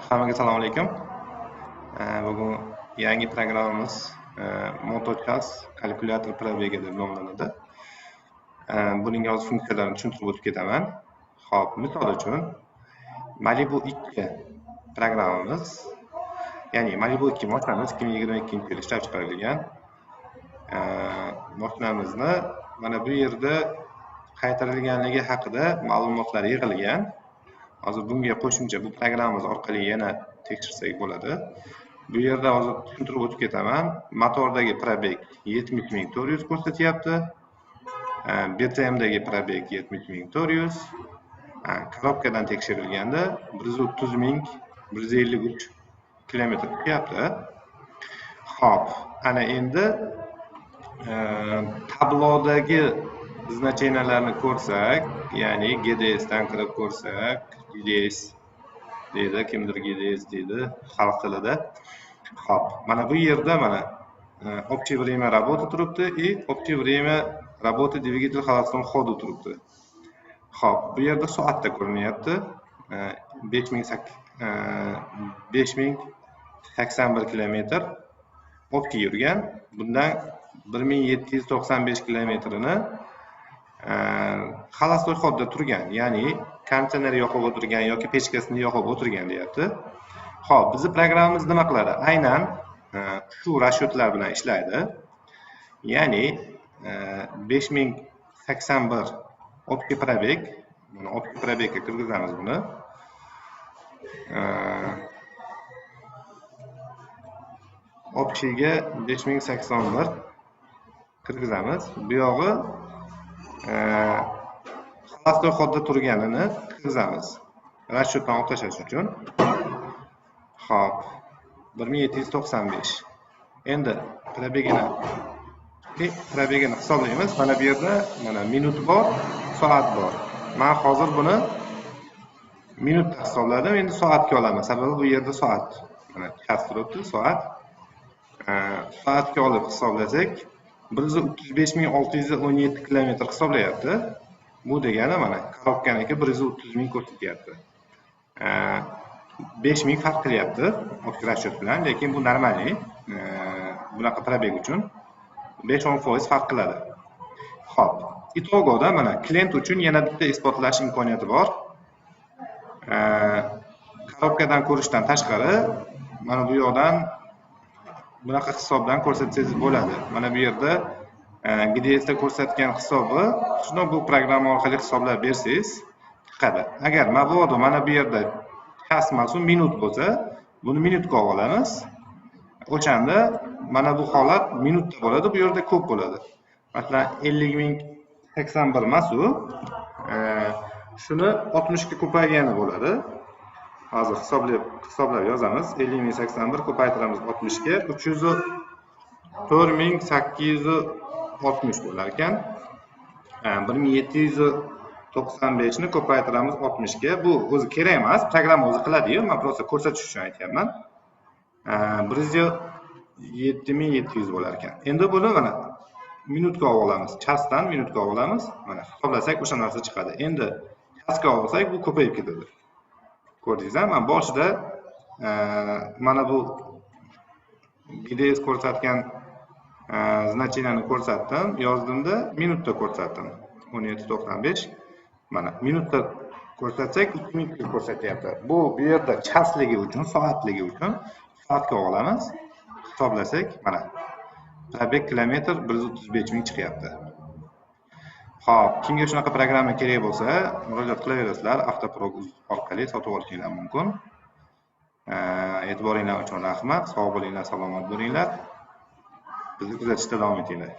Hammaga assalomu alaykum. Bugun yangi programmamiz MotoCast kalkulyator probega deb nomlanadi. Buning hozir funksiyalarini tushuntirib o'tib ketaman. Xo'p, misol uchun Malibu 2 programmamiz, ya'ni Malibu 2 mashinamiz 2022-yilda ishlab chiqarilgan. Mashinamizni mana bu yerda qaytarilganligi haqida ma'lumotlar yig'ilgan. Hozir bunga qo'shimcha bu programmamiz orqali yana tekshirsak bo'ladi. Bu yerda hozir tushuntirib o'tib ketaman. Motordagi probeg 70.400 ko'rsatyapti. BTMdagi probeg 70.400. Korobkadan tekshirilganda 130.153 kilometr chiqyapti. Xo'p, ana endi tablodagi значениyalarni ko'rsak, ya'ni GDS dan kirib ko'rsak, GDS deydi, kimdir GDS deydi xalq tilida. Xo'p, mana bu yerda mana общее время работы turibdi и общее время работы двигателя холостом хода turibdi. Xo'p, bu yerda soatda ko'rinyapti. 5081 kilometr общий yurgan. Bundan 1795 kilometrini xalastoy hodda turgan, ya'ni konditsioner yoqib o'tirgan yoki pechkasini yoqib o'tirgan deyapti. Xo'p, bizning programmamiz nima qiladi? Aynan shu rashyotlar bilan ishlaydi. Ya'ni 5081 общий probeg, buni общий probegga kirgizamiz buni. Общийga 5081 kirgizamiz. Bu yog'i xalastoy hodda turganini kirgizamiz. Rashyotdan olib tashlash uchun. Xo'p, 1795. Endi probegini hisoblaymiz. Mana bu yerda mana minut bor, soat bor. Men hozir buni minutda hisobladim, endi soatga olaman. Sababi bu yerda soat. Mana chas turibdi, soat. Soatga olib hisoblasak 135.617 kilometr hisoblayapti. Bu degani mana korobkaniki 130.000 ko'rsatyapti. 5.000 farq qilyapti o'tki rashyot bilan, lekin bu normalniy. Bunaqa probeg uchun 5-10% farq qiladi. Xo'p, itogoda mana klient uchun yana bitta isbotlash imkoniyati bor. Korobkadan ko'rishdan tashqari mana bu yoqdan bunaqa hisobdan ko'rsatsangiz bo'ladi. Mana bu yerda GDS da ko'rsatgan hisobi, shuni bu programma orqali hisoblab bersangiz chiqadi. Agar mabodo mana bu yerda chas emas, minut bo'lsa, buni minutga olamiz. O'shanda mana bu holat minutda bo'ladi, bu yerda ko'p bo'ladi. Masalan, 50.081 emas u. Shuni 60 ga ko'paygani bo'ladi. Hozir hisoblab yozamiz. 50.081 ko'paytiramiz 60 ga 304.860 bo'lar ekan. 1795 ni ko'paytiramiz 60 ga. Bu o'zi kerak emas, programma o'zi qiladi-yu, men просто ko'rsatish uchun aytyapman. 107.700 bo'lar ekan. Endi buni mana minutga olamiz. Chasdan minutga olamiz. Mana hisoblasak o'sha narsa chiqadi. Endi chasga olsak bu ko'payib ketadi. Ko'rdingizmi? Men boshida mana bu GDS ko'rsatgan значенияni ko'rsatdim, yozdimda minutda ko'rsatdim. 1795. Mana minutda ko'rsatsak 3000 ko'rsatyapti. Bu yerda chasligi uchun, soatligi uchun soatga olamiz. Hisoblasak mana probeg kilometr 135.000 chiqyapti. Xo'p, kimga shunaqa programma kerak bo'lsa, murojaat qilaverasizlar. Avtoprog orqali sotib olishinglar mumkin. E'tiboringlar uchun rahmat. Sog' bo'linglar, salomat bo'linglar. Bizni kuzatishda davom etinglar.